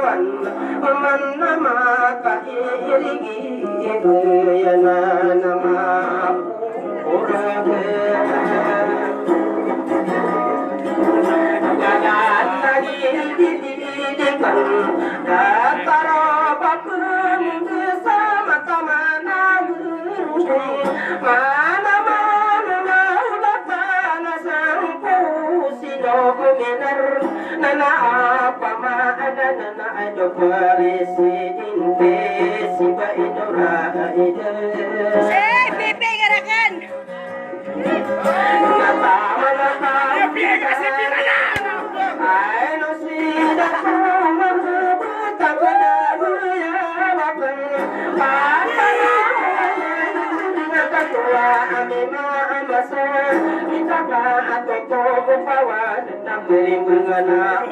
kawan man nama kairigi yana nama urage jalan lagi dididikan dataro bakun sama tamana mana Minar nana apa mana nana ajo parisi inte siba idora ide Pipi gerakan nata nata pipi kasih pirana ai no sida kuma buta pada ya bapan pana nata tua amima amasa kita atau kawan nak beri mengenal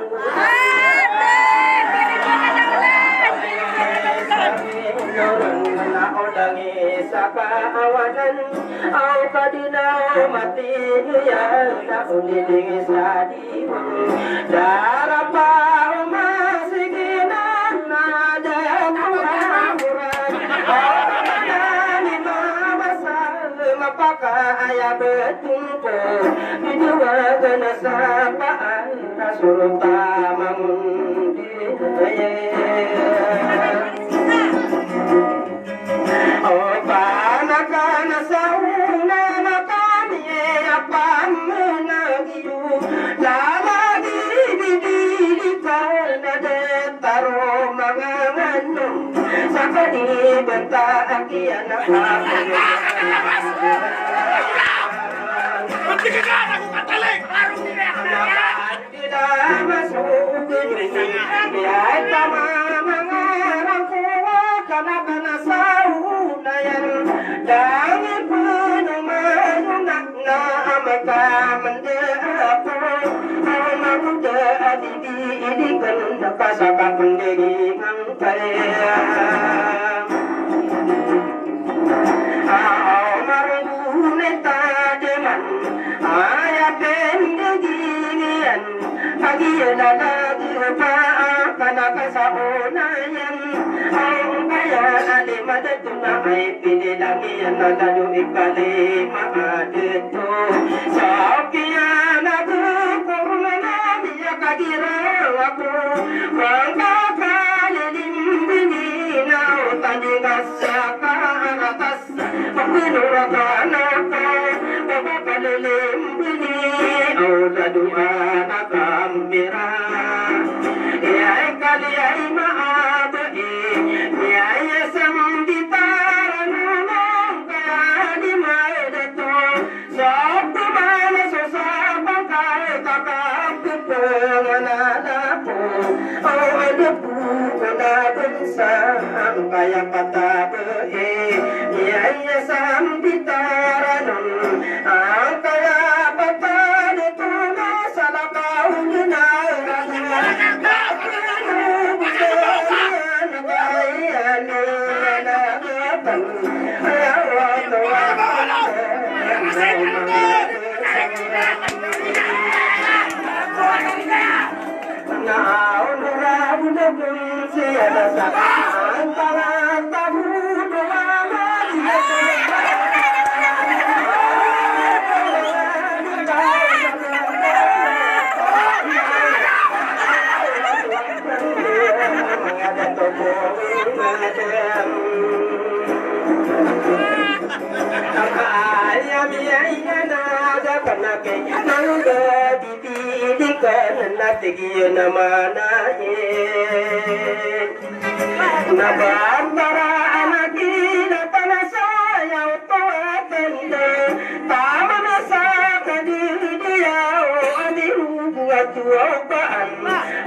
sakawanan au kadina mati ya tak uding sadi darapa masikinan nada kuran ni mabasal mapaka aya betungko dua kena sapaan rasul tamangun di kana sauna makami apa menagiu lama di kana de taro manganganu sakadi bentak akiana Mati ke kana aku kataling tidak masuk ya tama mangarangku kana sauna yang Jangan penuh menunak maka mendapat Anak muda dididikan Kasaka pendiri mangkaya Marune tademan Ayah pendirian Pagi lagi Kana kasaonayan Kaya alimad tunay pinilangian na lalo ikali maadito sa kiyan ako kung nanamiya kagiraw ako kung kakalilimbilinaw tanigas sa kaaratas pagpinurakan ako papapalilimbili o laduan na kamera Iya'y kali ay maabai Iya'y samditaran nung kaya di madato Sa pumala sa sabang kahit akapkupanganala ko O ano po ko na bansang kaya patabai Iya'y samditaran nung ang kaya patalito na sa lakaw na Tigil naman Nabambara anak ina panasayaw to atende Tama na sa kadiliyaw Amirubu at uwapaan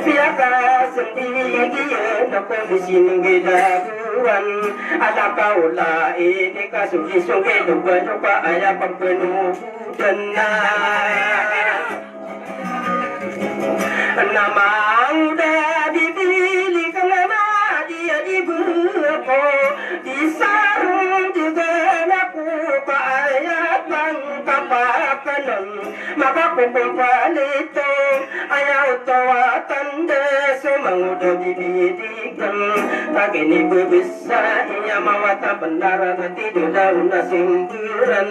Piyaka sandigiyan Ako bisinong gilaguan Alaka ula ini kasugisong kiluban Pa aya pagpenubudan na Namang udah dipilih karena dia dibeko di sarung juga aku ayat bang kapakan maka kumpul palito ayaw tawatan de sumangud dididikan kagini bisa ia mawata benar tidak daun simpuran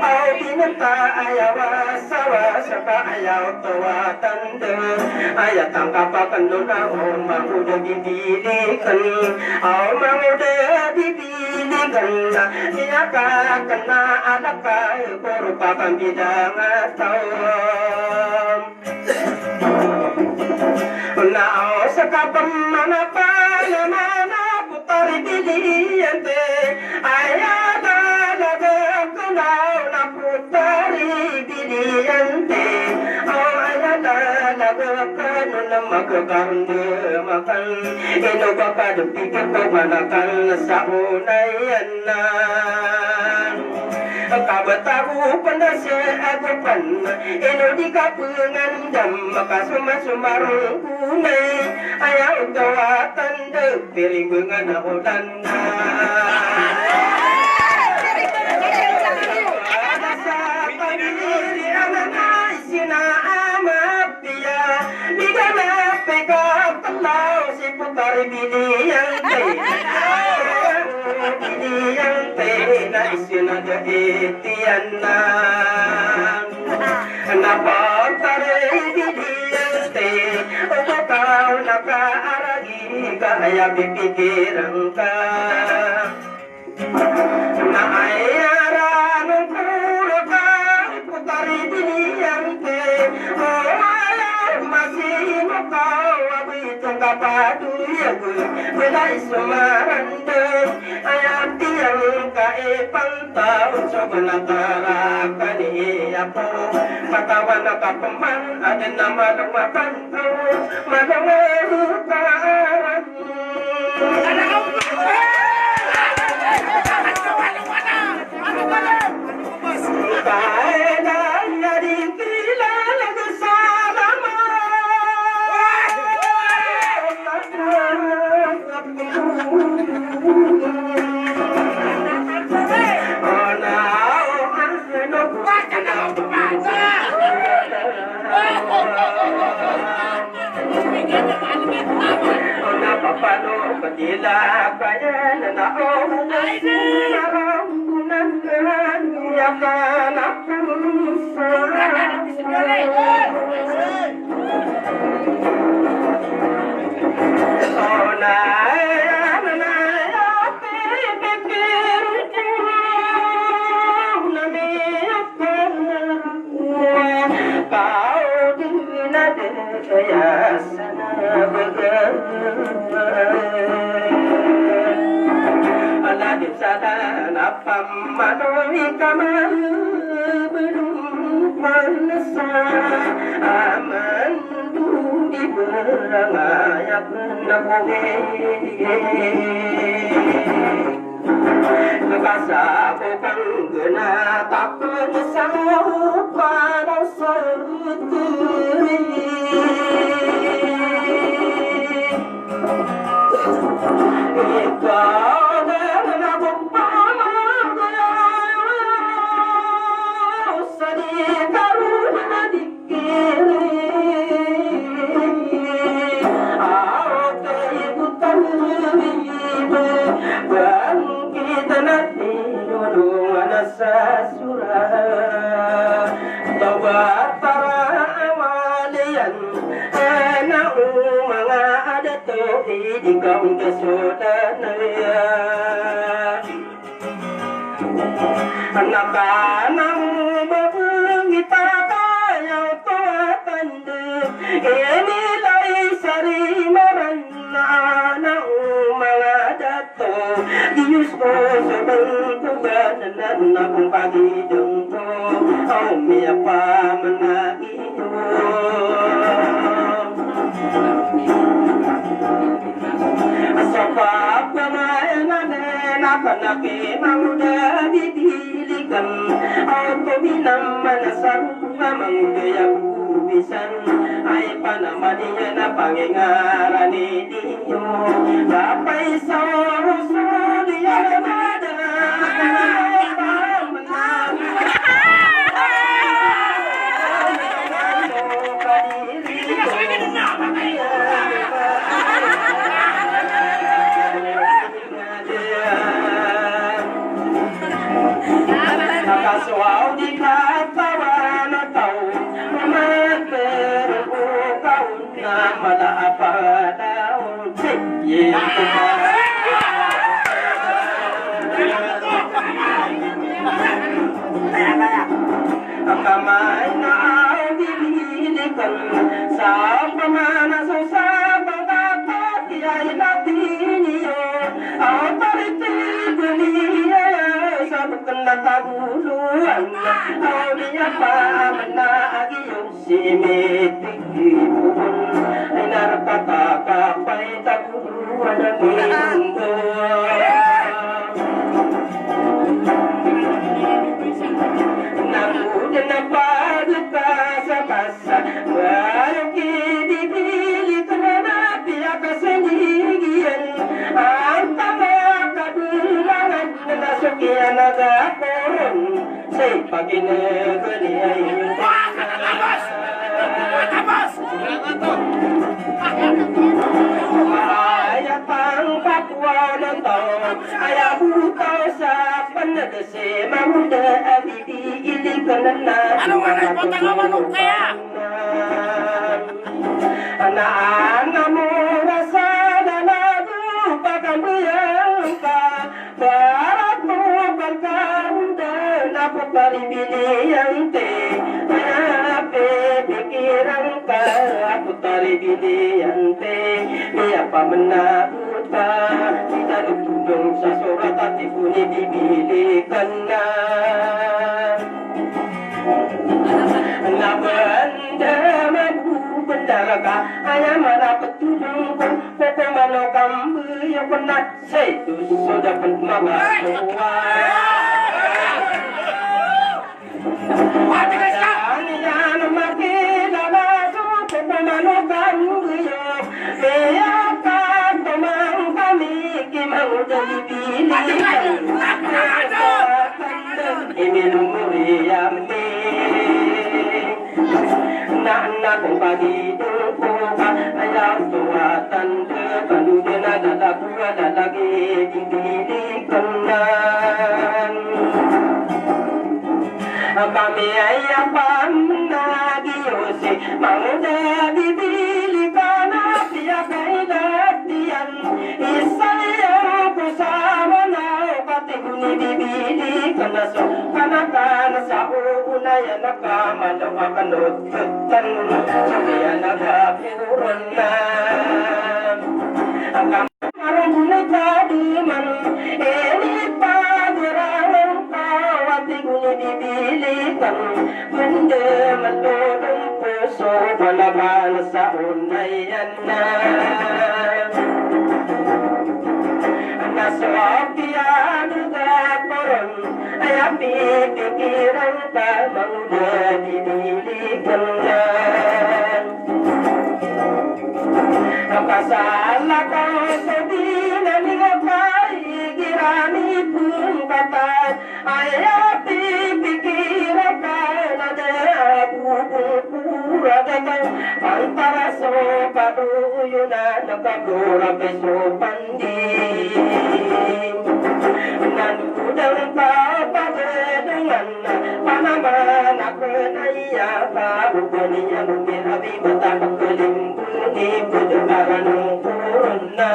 au binata ayawa sawa saka ayaw tawatan de ayat tangkapakan dona umma udah dipilihkan au mang udah dipilihkan siapa kena adaka merupakan bidang atau nao sakapam mana mana putar pilihan de ayat putari diliante au ayala nagakan namakarne makan ino baka dupike ko manakan sa unayan na kabataru pandasya agapan ino di kapungan jam makasuma-sumarong kunay ayaw gawatan de piringungan ulan na kaya pipikiran ka na ayaran ng puro ka putari diniyante o ayaw masino ka wabitong kapaduyag wala isumaranda ayaw tiyang kaipantao so banatara niya po patawan na kapaman adin na malungakan ko malungakan Padilla kaya na Nakasabi kang ginatapon sa para sa turi ikaw na nagpapalagayaw sa di karoon na dikiri aw kay butang bangkit na tinulungan sa surah tawag para awalian na mga adato ikaw kasudan nakanang mabangita tayaw tuwatanda inilay sarimaran na mga dato Diyos ko sa bangkugan na kung pagidong ko ang miya pa mga iyo sa pagpamayanan nakanaki mauda bibili kan auto binaman sa rumah mangudaya bisan ay panamaniya na pangingaran ni Dio kapay sa usul yan Nakaswaw di katawa na tao Mamatero kau na malaapa daw Sige Ang kamay na ang dililikan Sa pamanaso sa pangkapat Iya'y natin iyo Ang paritig niya Sa bukan na taguluan Ang niya pa na agiyong simitig Ibon ay narakatakapay Taguluan ang mundo Nakudan na pagod ka sa basa Ngayong kinipilit na napiya ka sa ligian Ang tama kabilangan na nasukyan na gakoron Sa'y paginagan niya iyong Ayat ang kapwa ng tao Ayaw butaw sa panagasi Mamuda abibigili ka na natin Ano nga na ipotang ang manok kaya? Anaan mo na sana na pagkamiyang ka Barat mo pagkaunda na pagkaribiniyan te Hanape pikirang ka pagkaribiniyan te Miya pa manabot ka Kita nagtulong sa surat at ipuni bibili ka na Nabanda mabubandara ka Ay malapat tulong ko Kukumano kambuyo ko na Say tuso dapat mga tuwa Ang yan makilala ko Kukumano kambuyo Kaya ka tumang kami Kimang dalibili Iminumuri yami Na kung pagidong ko ka Ayaw tuwatan ka Panunin na dalaguwa Lalagi dibili ka na Kami ay apam na Diyosi Mangda bibili ka na Piya kay latiyan Isayang kusama na Katibuni bibili ka na So kanakana sa uunaya Nakamalawa kanututan Sabiya nagapuron na Ang kamarong na kadiman Inipagurangan ka Watiguni bibili ka Kundi matulong puso Walaban sa unayan na Naswapiyado ka koron Ay pipikiran ka Mangga diniligan ka Nakasala ka sa dinaligan ka Igirani pun katan Ay pipikiran ka Nadabubura ka Antara so paduyo na Nakagura beso pandi Nanudang ka pagdadangan Panaman ako na iya Kabugani niya lumirabi Mata pagkalimbuni Pudugaran ng puron na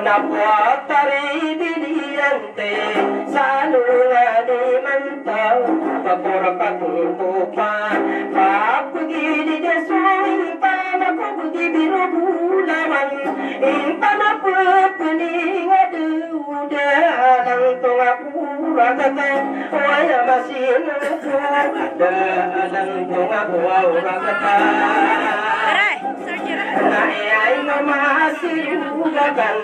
Napuatari diniyante Sa lunga di mantaw Pagpura pagpupa Pagpugili de suinta Napugudi binubulaman Inta napupuning aduda Alang tunga pura katang Waya masino ko Alang tunga pura katang Aray, sir, tira. Naiyay nga masiruga kan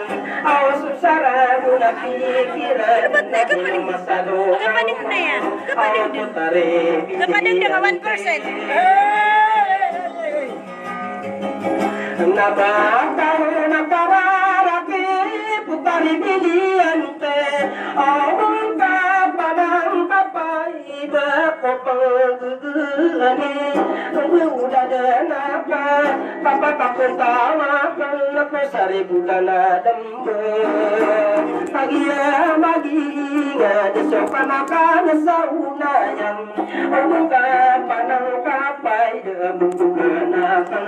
awas usara guna pikiran masadong Kapaning na yan? Kapaning na 1%. Nabataw na pararaki putari biliante awang kapanang kapaiba ko panggugani udah denapa papapakuntawa ko sari bulan dembe magia magia desopanaka nasaunayan awang kapanang kapai demuganakan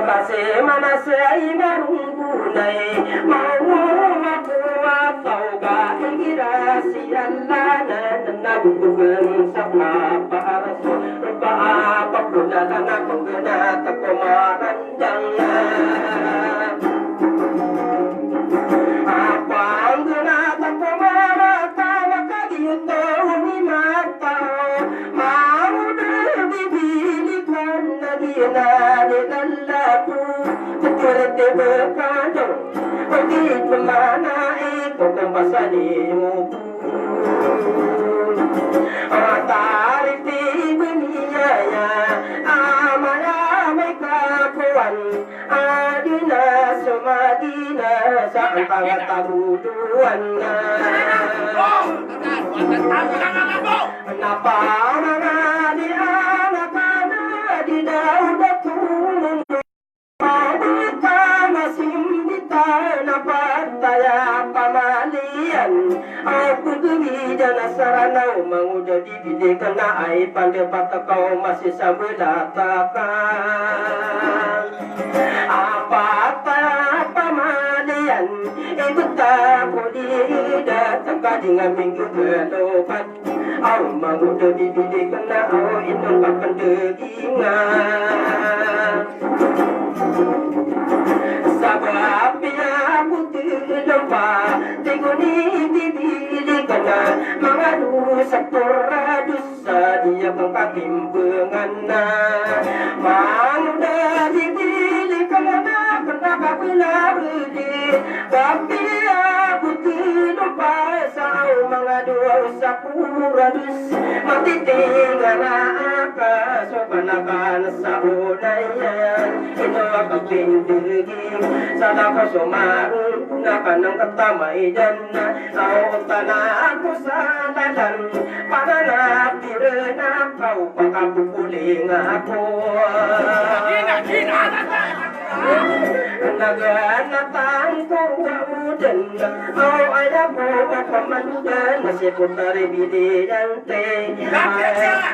Kasi mana say marungunay mau makuwataw ka ingira siyan lanan nabubugan sa paparaso paapapulalan akong ganata kumarandang apang ganata kumaratawa kagiyuto ni matao nalalaku Tukurete berkado Pergi kemana itu kembasanimu Tarik di dunia ya Amai kapuan Adina semadina Sampai tabuduan Kenapa mana di anak di daudah turun Mabuta masimbita na pataya pamalian Aku dumi dan sarana manguda dibidikan na ay pandapat kau masih sabulatakan Apataya pamalian itu tak boleh datang kadingan minggu kelopat Au manguda dibidikan na au inong kapandegingan Sabab aku terlupa Tinguni dibili kena Mengadu sepura dosa Dia pengkatimbangan Mangda dibili kena Kenapa bila berdiri Tapi aku terlupa Sao mengadu sepura dosa Mati tinggal apa Sobanakan saunayan Ino aku pindeging Sadako sumarun Nakanang katamay dyan Au tanah aku sadadan Pananap direnap Kau pakapupuling ako Naganatang ko udan Au ayaw ko pamanudan Nasipot na rebidiyante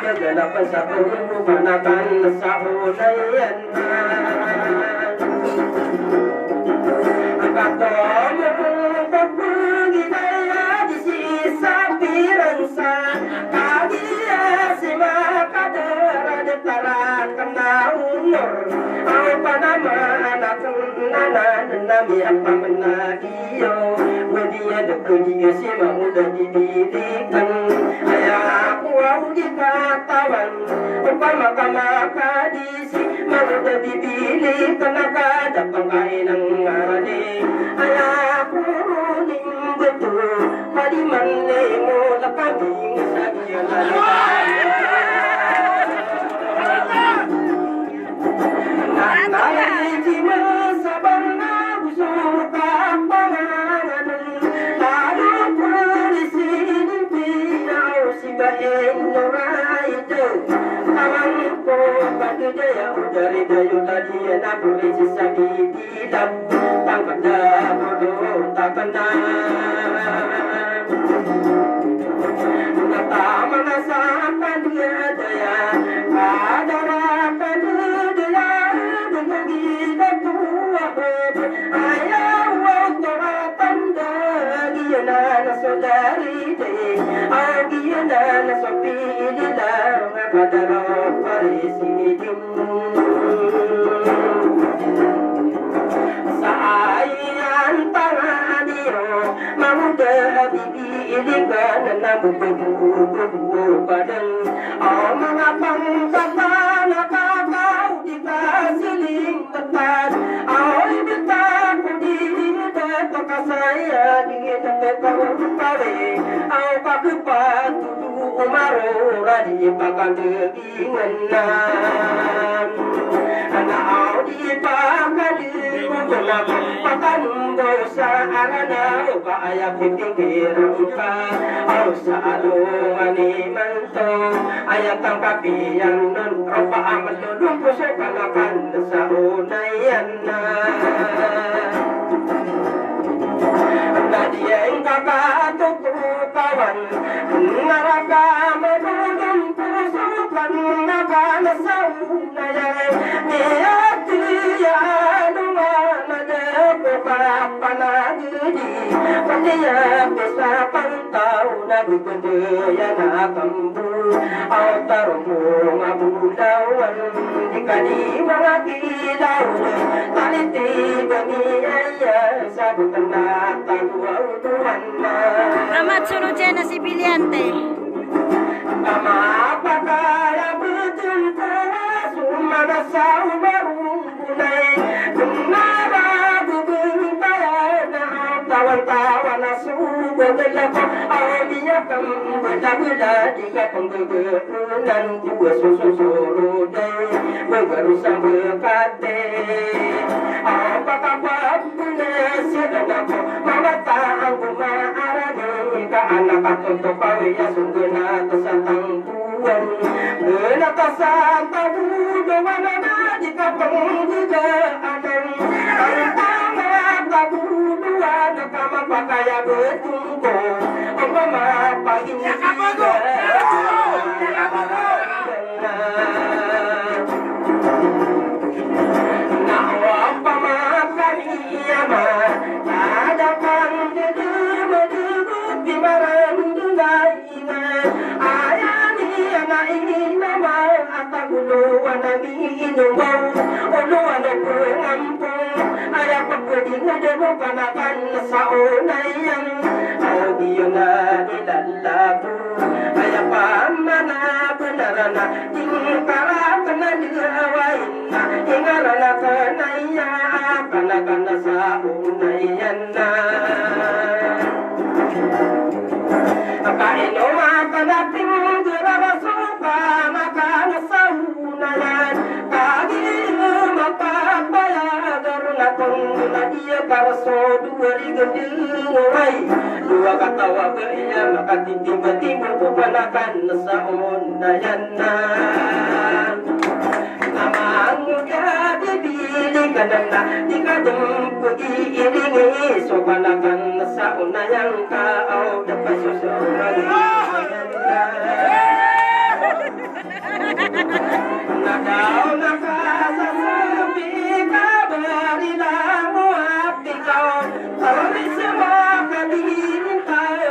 Naganapan sa pumanakan sa unayan Katomo pagpagidaya di sisa piransa Kagiya si makadara di tarakan na unor Ang panaman akong nananami ang pamanagiyo Pwede yan na kuliyo si mauda didilikan Kaya ako ang di katawan Upang makamakadisi Mauda didilikan Nakadapang kain ng arali Kaya ako ruling betul Maliman mo na kaming sa iyan Nanay di masabang na gusto ka pangalan Lalo pulisin pinaw si Baeng Noraito Tawang ko pagdaya dari dayo tadi na polisi sa bibidap Tangkad na mulo takkan na Natama na sa kadiyadaya Kadara kadiyadaya Dumagida tuwa Ayaw ang tumatanda Giyan na nasodari Giyan na nasopili lang Kadara parisidim Sa ayan panganiyo Mamuda bibiligan Na bubububububadan Ang mga pangkata pare au pakupatu umarora di pakandegingan ana au di pakadirulah pakan dosa arana uka ayak pinggir uka au saalo mani manto ayak tangkapi yang non ropa amal duduk kusepanakan saunayana Nadieng kakak kawan Naraka medudum pusukan Nakan saunayang Niati ya dungan Ada papanagidi Pandiya bisa pantau Nabi pendaya nakambu Au tarumu ngabudawan Jika di mga kilaw Taliti kami ayah Sabukan datang Amat suruh Jena si Biliante. Ama pakaya betul sumana sau barungunai Kunara bubintayana Tawan-tawan asuh bedelako Awamiya kam beda-beda Jika penggegerunan Juga susu-surudai Mengerusang bekate Apakah babuna Sedangako Mamataan kumaarani Ka anak untuk pawiya Sungguna kesantang buwan Gena kesantang buwan Jika penggegerunan Antama kabuduan Kama pakaya betungko Mama paginya kabago Nawam pamakaniama Tadakan dedu-dedu Bimaran dungaina Ayani anainama Atagulu anami inuwaw Ulu ano pengampung Ayah pagpeding dedu Panakan sa unayang Audio na ilalabu Ayah pamana benarana Tingkara kena diawain Ingarana kenaya Kana-kana sa unayan na Kaino makanating Dirarasuka Makana sa unayan Kagino mapapayagar Na kung nadia Karaso duwari gandingaway Dua katawa kaya Makatitim-titim Kupanakan sa unayan na Amang jadi pilih kadang-kadang dikadang pergi iringi Sopanakan sauna yang kau dapat seseorang Nakau nakasa sepi kabarilah muapi kau Kali semua kadin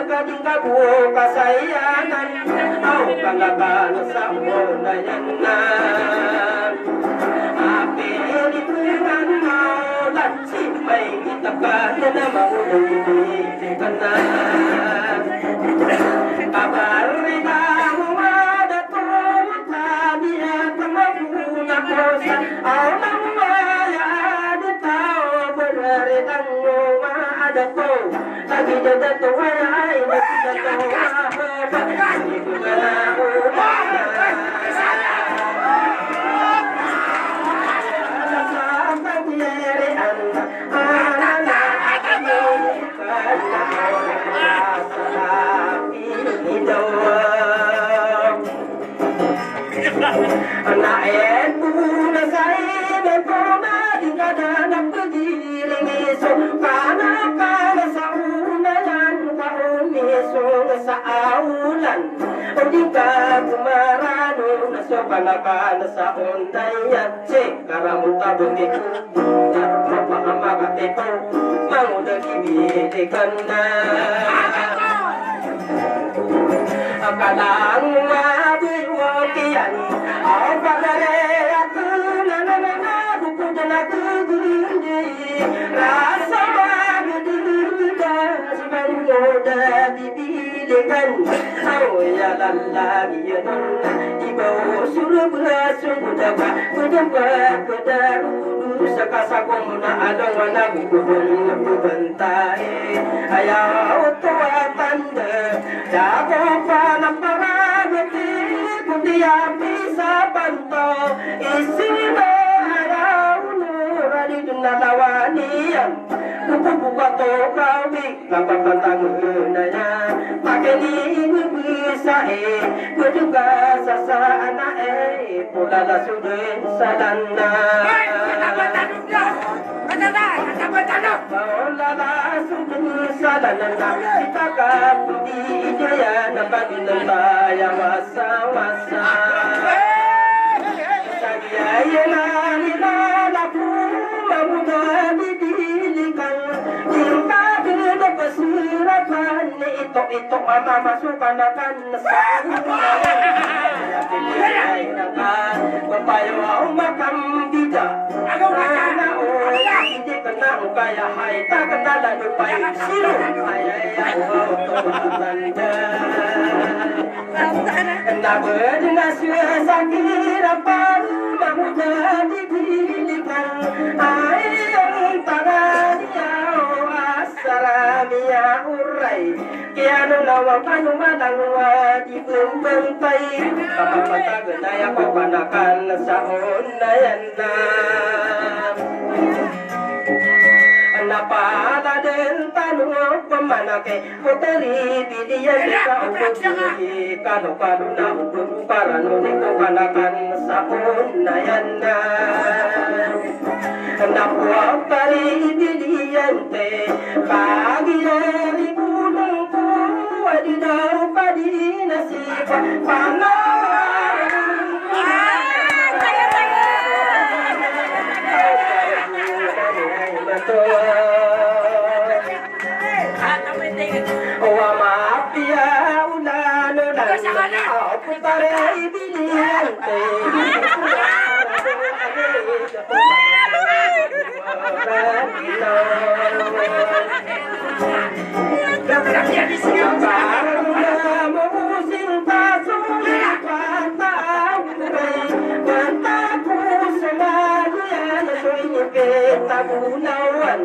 kading kabu kasayangan Kau kalakan sauna yang Api di dengan mau Lanci mai kita kaya nama Udah kenal Kabar kamu ada tuh Tadi temannya kosa Alam maya ada tahu Berari kamu ada tuh Lagi jatuh tuh ayah Masih jatuh Lagi Anak puna saya dan koma di kadang bergiling iso kana sauna lan kaum iso saulan Odika kumarano naso kana saunday yace karamu tabungiku Mapa amagatepo mangudah kibili kana Akalang mabiwakian Apa gaya aku Nana bukudan aku gundi Rasa mabiduda Semangoda dibili kan ya lalagi ya di bawah suruh berasung dapat berdaru sakasa komuna adang wana bukubun bentai ayah tua tanda jago panapagati kudia bisa pantau isi ayah nurani dunalawanian buka kawi lampakan tangunanya pakai ni bisa berduga sasa anak pulala sudah sadana pulala sudah sadana kita kan di jaya nampak binaya masa-masa saya nani nana muda didilikan tingkah dengan pesirapan itu mama masukkan akan Papayo makam tidak karena hindi kena kaya hai tak kenal lupai siru ayah tanda kena bernasya sakit apa mau jadi pilihan ayah tangan asramia urai kianu lawang panu madang di bentai apa mata genaya papanakan sahon nayana napala den tanu pemanake hoteli bidian deka ubuki kanu na ubuku paranu niko panakan sahon nayana napua tari bidian te pagi dari gunungku wadidau padi nasib panah wa mafia ulano dan aku tarai bilinte tabunawan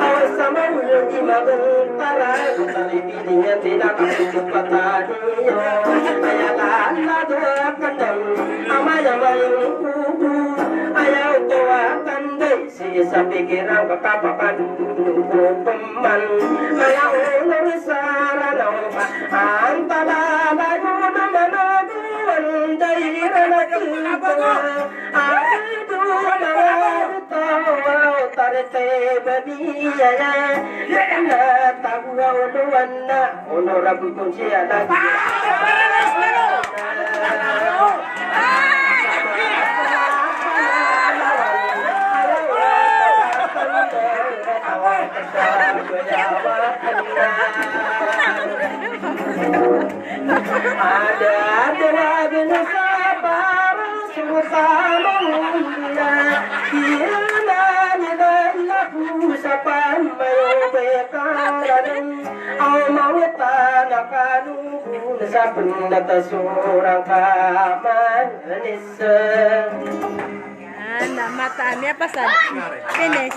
awas sama di magentara tari bidinya tidak cukup patani ayalah dua kandang amaya mayung kuku ayah tua kandai sisa pikiran kekapakan peman ayah ulur sarana antara layu manaduan daerah kita tarete babiya ya na tawa uluwana onorabu kunsia lagi ada lagi sabar susah mulia usapan mayo bekaran au mau tanakanu sa pendata surang kamanis Yan, mata niya pasan. Finish.